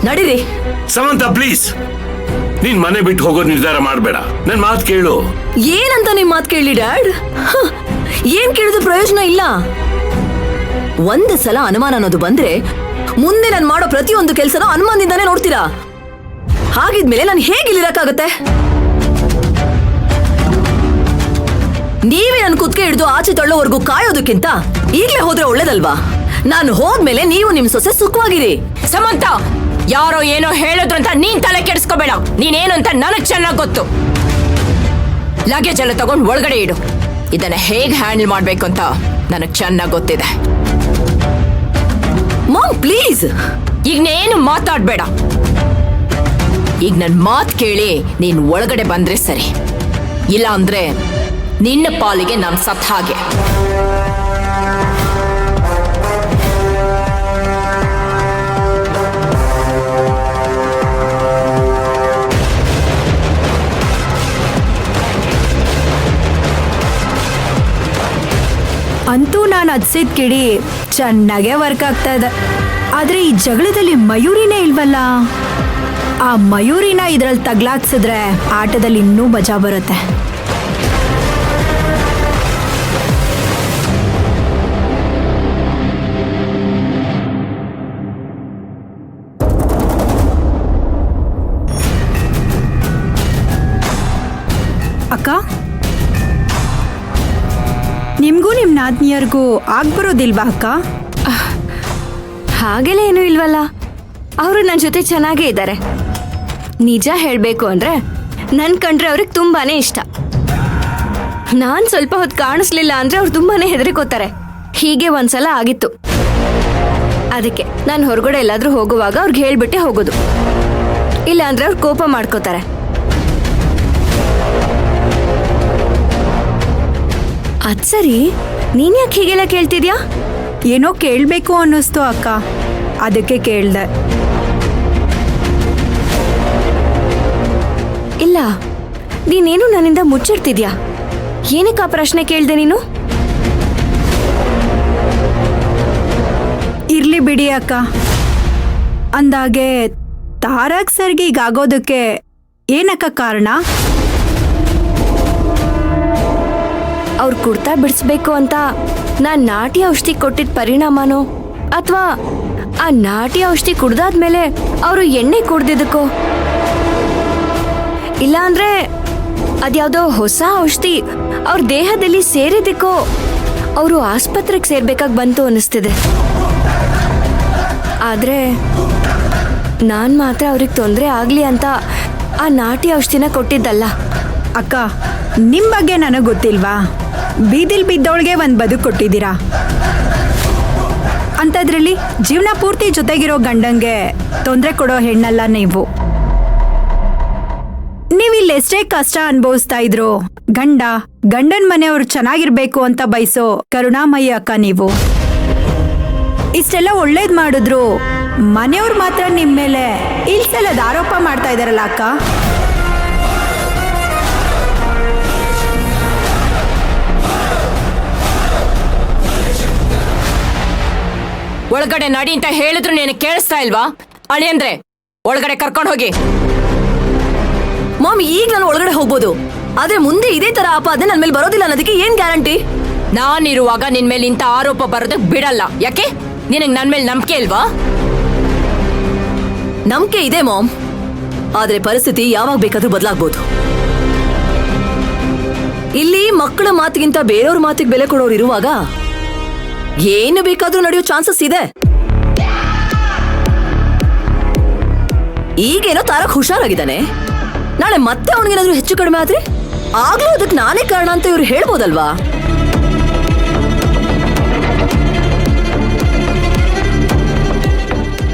ನಡೀರಿ. ಸಮಂತ ಪ್ಲೀಸ್, ನೀನ್ ಮನೆ ಬಿಟ್ಟು ಹೋಗೋ ನಿರ್ಧಾರ ಮಾಡ್ಬೇಡ. ನನ್ ಮಾತು ಕೇಳು. ಏನಂತ ನಿಮ್ ಮಾತು ಕೇಳಿ ಡ್ಯಾಡ್? ಏನ್ ಕೇಳಿದ್ರು ಪ್ರಯೋಜನ ಇಲ್ಲ. ಒಂದು ಸಲ ಅನುಮಾನ ಅನ್ನೋದು ಬಂದ್ರೆ ಮುಂದೆ ನಾನು ಮಾಡೋ ಪ್ರತಿಯೊಂದು ಕೆಲಸನೂ ಅನುಮಾನದಿಂದಾನೇ ನೋಡ್ತೀರಾ. ಹಾಗಿದ್ಮೇಲೆ ನಾನು ಹೇಗೆ ಇಲ್ಲಿರಕ್ಕಾಗತ್ತೆ? ನೀವೇ ನನ್ ಕುತ್ಕೆ ಹಿಡಿದು ಆಚೆ ತಳ್ಳೋವರೆಗೂ ಕಾಯೋದಕ್ಕಿಂತ ಈಗಲೇ ಹೋದ್ರೆ ಒಳ್ಳೇದಲ್ವಾ? ನಾನು ಹೋದ್ಮೇಲೆ ನೀವು ನಿಮ್ ಸೊಸೆ ಸುಖವಾಗಿರಿ. ಸಮಂತ, ಯಾರೋ ಏನೋ ಹೇಳಿದ್ರು ಅಂತ ನೀನ್ ತಲೆ ಕೆಡಿಸ್ಕೋಬೇಡ. ನೀನೇನು ಅಂತ ನನಗ್ ಚೆನ್ನಾಗ್ ಗೊತ್ತು. ಲಗೇಜ್ ಎಲ್ಲ ತಗೊಂಡ್ ಒಳಗಡೆ ಇಡು. ಇದನ್ನ ಹೇಗ್ ಹ್ಯಾಂಡಲ್ ಮಾಡ್ಬೇಕು ಅಂತ ನನಗ್ ಚೆನ್ನಾಗ್ ಗೊತ್ತಿದೆ. ಮಾಮ್ ಪ್ಲೀಸ್, ಈಗ ನೇನು ಮಾತಾಡ್ಬೇಡ. ಈಗ ನನ್ ಮಾತ್ ಕೇಳಿ ನೀನ್ ಒಳಗಡೆ ಬಂದ್ರೆ ಸರಿ, ಇಲ್ಲ ಅಂದ್ರೆ ನಿನ್ನ ಪಾಲಿಗೆ ನಾನ್ ಸತ್ ಹಾಗೆ. ಅಂತೂ ನಾನು ಅದ್ಸಿದ್ ಕಿಡಿ ಚೆನ್ನಾಗೇ ವರ್ಕ್ ಆಗ್ತಾ ಇದೆ. ಆದ್ರೆ ಈ ಜಗಳದಲ್ಲಿ ಮಯೂರಿನೇ ಇಲ್ವಲ್ಲ. ಆ ಮಯೂರಿನ ಇದ್ರಲ್ಲಿ ತಗ್ಲಾಕ್ಸಿದ್ರೆ ಆಟದಲ್ಲಿ ಇನ್ನೂ ಮಜಾ ಬರುತ್ತೆ. ಅಕ್ಕ, ನಿಮ್ಗೂ ನಿಮ್ ನಾದ್ನಿಯರ್ಗೂ ಆಗ್ಬರೋದಿಲ್ವಾ ಅಕ್ಕ? ಹಾಗೆಲ್ಲ ಏನೂ ಇಲ್ವಲ್ಲ. ಅವರು ನನ್ನ ಜೊತೆ ಚೆನ್ನಾಗೇ ಇದ್ದಾರೆ. ನಿಜ ಹೇಳಬೇಕು ಅಂದ್ರೆ ನನ್ ಕಂಡ್ರೆ ಅವ್ರಿಗೆ ತುಂಬಾನೇ ಇಷ್ಟ. ನಾನ್ ಸ್ವಲ್ಪ ಹೊತ್ತು ಕಾಣಿಸ್ಲಿಲ್ಲ ಅಂದ್ರೆ ಅವ್ರು ತುಂಬಾನೇ ಹೆದರಿಕೋತಾರೆ. ಹೀಗೆ ಒಂದ್ಸಲ ಆಗಿತ್ತು. ಅದಕ್ಕೆ ನಾನು ಹೊರಗಡೆ ಎಲ್ಲಾದ್ರೂ ಹೋಗುವಾಗ ಅವ್ರಿಗೆ ಹೇಳ್ಬಿಟ್ಟೆ ಹೋಗೋದು. ಇಲ್ಲ ಅಂದ್ರೆ ಅವ್ರು ಕೋಪ ಮಾಡ್ಕೋತಾರೆ. ಅದ್ ಸರಿ, ನೀನ್ ಯಾಕೆ ಹೀಗೆಲ್ಲ ಕೇಳ್ತಿದ್ಯಾ? ಏನೋ ಕೇಳಬೇಕು ಅನ್ನಿಸ್ತು ಅಕ್ಕ, ಅದಕ್ಕೆ ಕೇಳ್ದೆ. ಇಲ್ಲ, ನೀನೇನು ನನ್ನಿಂದ ಮುಚ್ಚಿಡ್ತಿದ್ಯಾ? ಏನಕ್ಕೆ ಆ ಪ್ರಶ್ನೆ ಕೇಳ್ದೆ ನೀನು? ಇರ್ಲಿ ಬಿಡಿ ಅಕ್ಕ. ಅಂದಾಗೆ ತಾರಕ್ ಸರ್ಗೆ ಈಗಾಗೋದಕ್ಕೆ ಏನಕ್ಕ ಕಾರಣ? ಅವ್ರು ಕುಡ್ತಾ ಬಿಡಿಸ್ಬೇಕು ಅಂತ ನಾನ್ ನಾಟಿ ಔಷಧಿ ಕೊಟ್ಟಿದ್ದ ಪರಿಣಾಮನೋ ಅಥವಾ ಆ ನಾಟಿ ಔಷಧಿ ಕುಡ್ದಾದ್ಮೇಲೆ ಅವರು ಎಣ್ಣೆ ಕುಡ್ದಿದ್ದಕ್ಕೋ, ಇಲ್ಲ ಅಂದ್ರೆ ಅದ್ಯಾವುದೋ ಹೊಸ ಔಷಧಿ ಅವ್ರ ದೇಹದಲ್ಲಿ ಸೇರಿದ್ದಕ್ಕೋ ಅವರು ಆಸ್ಪತ್ರೆಗೆ ಸೇರ್ಬೇಕಾಗಿ ಬಂತು ಅನ್ನಿಸ್ತಿದೆ. ಆದ್ರೆ ನಾನ್ ಮಾತ್ರ ಅವ್ರಿಗೆ ತೊಂದರೆ ಆಗ್ಲಿ ಅಂತ ಆ ನಾಟಿ ಔಷಧಿನ ಕೊಟ್ಟಿದ್ದಲ್ಲ. ಅಕ್ಕ, ನಿಮ್ ಬಗ್ಗೆ ನನಗೆ ಗೊತ್ತಿಲ್ವಾ? ಬೀದಿಲ್ ಬಿದ್ದವಳಿಗೆ ಒಂದು ಬದುಕು ಕೊಟ್ಟಿದ್ದೀರಾ. ಅಂಥದ್ರಲ್ಲಿ ಜೀವನ ಪೂರ್ತಿ ಜೊತೆಗಿರೋ ಗಂಡಂಗೆ ತೊಂದರೆ ಕೊಡೋ ಹೆಣ್ಣಲ್ಲ ನೀವು. ನೀವಿಲ್ಲಿ ಎಷ್ಟೇ ಕಷ್ಟ ಅನುಭವಿಸ್ತಾ ಇದ್ರು ಗಂಡನ್ ಮನೆಯವ್ರು ಚೆನ್ನಾಗಿರ್ಬೇಕು ಅಂತ ಬಯಸೋ ಕರುಣಾಮಯಿ ಅಕ್ಕ ನೀವು. ಇಷ್ಟೆಲ್ಲ ಒಳ್ಳೇದ್ ಮಾಡಿದ್ರು ಮನೆಯವ್ರು ಮಾತ್ರ ನಿಮ್ ಮೇಲೆ ಇಲ್ಸಲ್ಲದ ಆರೋಪ ಮಾಡ್ತಾ ಇದಾರಲ್ಲ ಅಕ್ಕ. ಒಳಗಡೆ ನಡಿ ಅಂತ ಹೇಳಿದ್ರು ನೀನು ಕೇಳಿಸ್ತಾ ಇಲ್ವಾ? ಅಳಿಯಂದ್ರೆ ಒಳಗಡೆ ಕರ್ಕೊಂಡು ಹೋಗಿ. ಮಾಮ್, ಈಗ ನಾನು ಒಳಗಡೆ ಹೋಗ್ಬೋದು, ಆದ್ರೆ ಮುಂದೆ ಇದೇ ತರ ಆಪಾದನೆ ನನ್ ಮೇಲೆ ಬರೋದಿಲ್ಲ ಅನ್ನೋದಕ್ಕೆ ಏನ್ ಗ್ಯಾರಂಟಿ? ನಾನಿರುವಾಗ ನಿನ್ ಮೇಲೆ ಇಂಥ ಆರೋಪ ಬರೋದಕ್ ಬಿಡಲ್ಲ. ಯಾಕೆ? ನಿನಗ್ ನನ್ ಮೇಲೆ ನಂಬಿಕೆ ಇಲ್ವಾ? ನಂಬಿಕೆ ಇದೆ ಮಾಮ್, ಆದ್ರೆ ಪರಿಸ್ಥಿತಿ ಯಾವಾಗ ಬೇಕಾದ್ರೂ ಬದಲಾಗ್ಬೋದು. ಇಲ್ಲಿ ಮಕ್ಕಳ ಮಾತಿಗಿಂತ ಬೇರೆಯವ್ರ ಮಾತಿಗೆ ಬೆಲೆ ಕೊಡೋರು ಇರುವಾಗ ಏನು ಬೇಕಾದ್ರೂ ನಡೆಯೋ ಚಾನ್ಸಸ್ ಇದೆ. ಈಗೇನೋ ತಾರಕ್ ಹುಷಾರಾಗಿದ್ದಾನೆ, ನಾಳೆ ಮತ್ತೆ ಅವನಿಗೇನಾದ್ರೂ ಹೆಚ್ಚು ಕಡಿಮೆ ಆದ್ರೆ ಆಗ್ಲೂ ಅದಕ್ಕೆ ನಾನೇ ಕಾರಣ ಅಂತ ಇವ್ರು ಹೇಳ್ಬೋದಲ್ವಾ?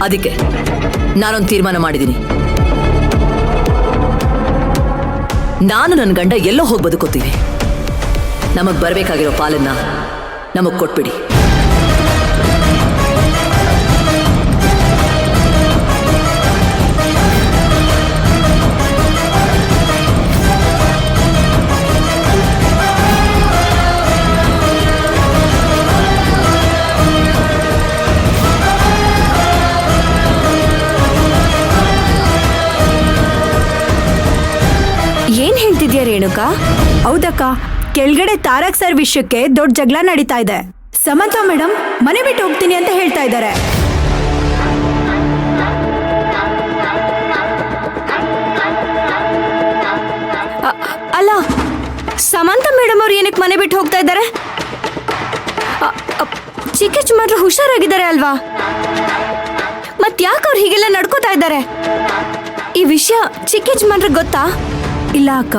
ಅದಕ್ಕೆ ನಾನೊಂದು ತೀರ್ಮಾನ ಮಾಡಿದ್ದೀನಿ. ನಾನು ನನ್ನ ಗಂಡ ಎಲ್ಲೋ ಹೋಗಿ ಬದುಕೋತೀವಿ. ನಮಗ್ ಬರ್ಬೇಕಾಗಿರೋ ಪಾಲನ್ನ ನಮಗ್ ಕೊಟ್ಬಿಡಿ. ರೇಣುಕಾ? ಹೌದಕ್ಕ, ಕೆಳಗಡೆ ತಾರಕ್ ಸರ್ ವಿಷಯಕ್ಕೆ ದೊಡ್ಡ ಜಗಳ ನಡೀತಾ ಇದೆ. ಸಮಂತ ಮೇಡಮ್ ಮನೆ ಬಿಟ್ಟು ಹೋಗ್ತೀನಿ ಅಂತ ಹೇಳ್ತಾ ಇದ್ದಾರೆ. ಅಲ್ಲ, ಸಮಂತ ಮೇಡಮ್ ಅವ್ರು ಏನಕ್ಕೆ ಮನೆ ಬಿಟ್ಟು ಹೋಗ್ತಾ ಇದ್ದಾರೆ? ಚಿಕ್ಕ ಯಜಮಾನ್ರು ಹುಷಾರಾಗಿದ್ದಾರೆ ಅಲ್ವಾ? ಮತ್ ಯಾಕೆ ಅವ್ರು ಹೀಗೆಲ್ಲ ನಡ್ಕೋತಾ ಇದ್ದಾರೆ? ಈ ವಿಷಯ ಚಿಕ್ಕ ಯಜಮಾನ್ರಿಗೆ ಗೊತ್ತಾ? ಇಲ್ಲ ಅಕ್ಕ,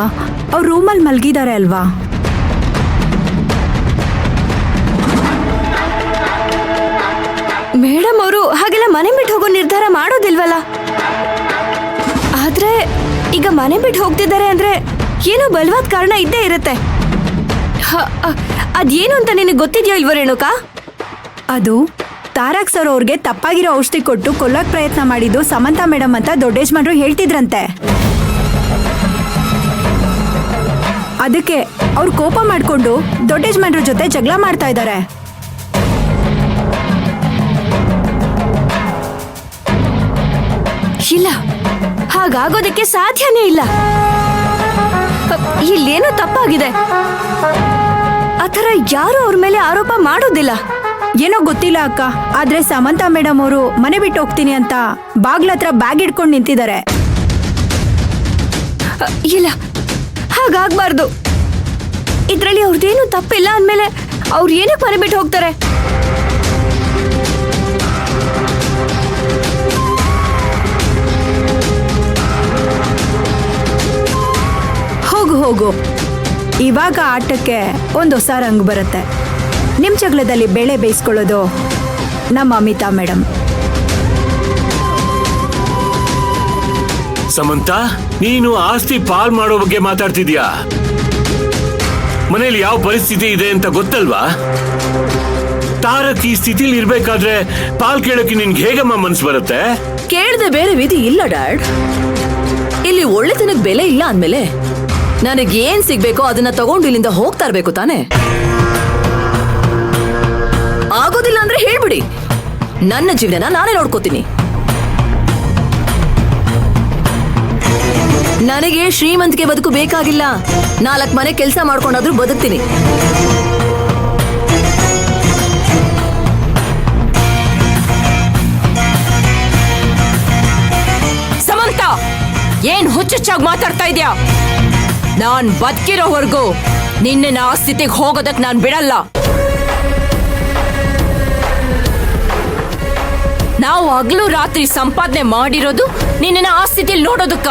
ಅವ್ರು ರೂಮಲ್ಲಿ ಮಲ್ಗಿದ್ದಾರೆ ಅಲ್ವಾ. ಮೇಡಮ್ ಅವರು ಹಾಗೆಲ್ಲ ಮನೆ ಬಿಟ್ಟು ಹೋಗೋ ನಿರ್ಧಾರ ಮಾಡೋದಿಲ್ವಲ್ಲ. ಆದ್ರೆ ಈಗ ಮನೆ ಬಿಟ್ಟು ಹೋಗ್ತಿದ್ದಾರೆ ಅಂದ್ರೆ ಏನೋ ಬಲವಾದ ಕಾರಣ ಇದ್ದೇ ಇರುತ್ತೆ. ಅದೇನು ಅಂತ ನಿನಗೆ ಗೊತ್ತಿದ್ಯೋ ಇಲ್ವೋ ರೇಣುಕಾ? ಅದು ತಾರಕ್ ಸರ್ ಅವ್ರಿಗೆ ತಪ್ಪಾಗಿರೋ ಔಷಧಿ ಕೊಟ್ಟು ಕೊಲ್ಲೋಕ್ ಪ್ರಯತ್ನ ಮಾಡಿದ್ದು ಸಮಂತ ಮೇಡಮ್ ಅಂತ ದೊಡ್ಡ ಯಜಮಾನ್ರು ಹೇಳ್ತಿದ್ರಂತೆ. ಅದಕ್ಕೆ ಅವ್ರು ಕೋಪ ಮಾಡ್ಕೊಂಡು ದೊಡ್ಡ ಯಜಮಾನ್ರ ಜೊತೆ ಜಗಳ ಮಾಡ್ತಾ ಇದ್ದಾರೆ. ಇಲ್ಲ, ಹಾಗಾಗೋದಕ್ಕೆ ಸಾಧ್ಯನೇ ಇಲ್ಲ. ಇಲ್ಲೇನೋ ತಪ್ಪಾಗಿದೆ. ಆ ಥರ ಯಾರು ಅವ್ರ ಮೇಲೆ ಆರೋಪ ಮಾಡೋದಿಲ್ಲ. ಏನೋ ಗೊತ್ತಿಲ್ಲ ಅಕ್ಕ, ಆದ್ರೆ ಸಮಂತ ಮೇಡಮ್ ಅವರು ಮನೆ ಬಿಟ್ಟು ಹೋಗ್ತೀನಿ ಅಂತ ಬಾಗ್ಲತ್ರ ಬ್ಯಾಗ್ ಇಟ್ಕೊಂಡು ನಿಂತಿದ್ದಾರೆ. ಇಲ್ಲ, ಹಾಗಾಗ್ಬಾರ್ದು. ಇದ್ರಲ್ಲಿ ಅವ್ರದ್ದೇನು ತಪ್ಪಿಲ್ಲ ಅಂದ್ಮೇಲೆ ಅವ್ರು ಏನಕ್ಕೆ ಮನೆ ಬಿಟ್ಟು ಹೋಗ್ತಾರೆ? ಹೋಗು ಹೋಗು, ಇವಾಗ ಆಟಕ್ಕೆ ಒಂದು ಹೊಸ ರಂಗು ಬರುತ್ತೆ. ನಿಮ್ ಜಗಳದಲ್ಲಿ ಬೇಳೆ ಬೇಯಿಸ್ಕೊಳ್ಳೋದು ನಮ್ಮ ಅಮಿತಾ ಮೇಡಮ್. ಸಮಂತ, ನೀನು ಆಸ್ತಿ ಪಾಲ್ ಮಾಡೋ ಬಗ್ಗೆ ಮಾತಾಡ್ತಿದ್ಯಾ? ಮನೇಲಿ ಯಾವ ಪರಿಸ್ಥಿತಿ ಇದೆ ಅಂತ ಗೊತ್ತಲ್ವಾ? ತಾರಕ್ ಈ ಸ್ಥಿತಿಲಿ ಇರ್ಬೇಕಾದ್ರೆ ಪಾಲ್ ಕೇಳೋಕೆ ನಿನ್ಗೆ ಹೇಗಮ್ಮ ಮನ್ಸು ಬರುತ್ತೆ? ಕೇಳದೆ ಬೇರೆ ವಿಧಿ ಇಲ್ಲ ಡ್ಯಾಡ್. ಇಲ್ಲಿ ಒಳ್ಳೆತನಕ್ಕೆ ಬೆಲೆ ಇಲ್ಲ ಅಂದ್ಮೇಲೆ ನನಗೆ ಏನ್ ಸಿಗ್ಬೇಕೋ ಅದನ್ನ ತಗೊಂಡು ಇಲ್ಲಿಂದ ಹೋಗ್ತಾ ಇರ್ಬೇಕು ತಾನೆ. ಆಗೋದಿಲ್ಲ ಅಂದ್ರೆ ಹೇಳ್ಬಿಡಿ, ನನ್ನ ಜೀವನ ನಾನೇ ನೋಡ್ಕೋತೀನಿ. ನನಗೆ ಶ್ರೀಮಂತಿಕೆ ಬದುಕು ಬೇಕಾಗಿಲ್ಲ. 4 ಮನೆ ಕೆಲಸ ಮಾಡ್ಕೊಂಡಾದ್ರೂ ಬದುಕ್ತೀನಿ. ಸಮಂತ, ಏನ್ ಹುಚ್ಚುಚ್ಚಾಗಿ ಮಾತಾಡ್ತಾ ಇದ್ಯಾ? ನಾನ್ ಬದುಕಿರೋವರೆಗೂ ನಿನ್ನ ಆ ಸ್ಥಿತಿಗೆ ಹೋಗೋದಕ್ ನಾನ್ ಬಿಡಲ್ಲ. ನಾವು ಹಗಲು ರಾತ್ರಿ ಸಂಪಾದನೆ ಮಾಡಿರೋದು ನಿನ್ನ ಆ ಸ್ಥಿತಿಲಿ ನೋಡೋದಕ್ಕ.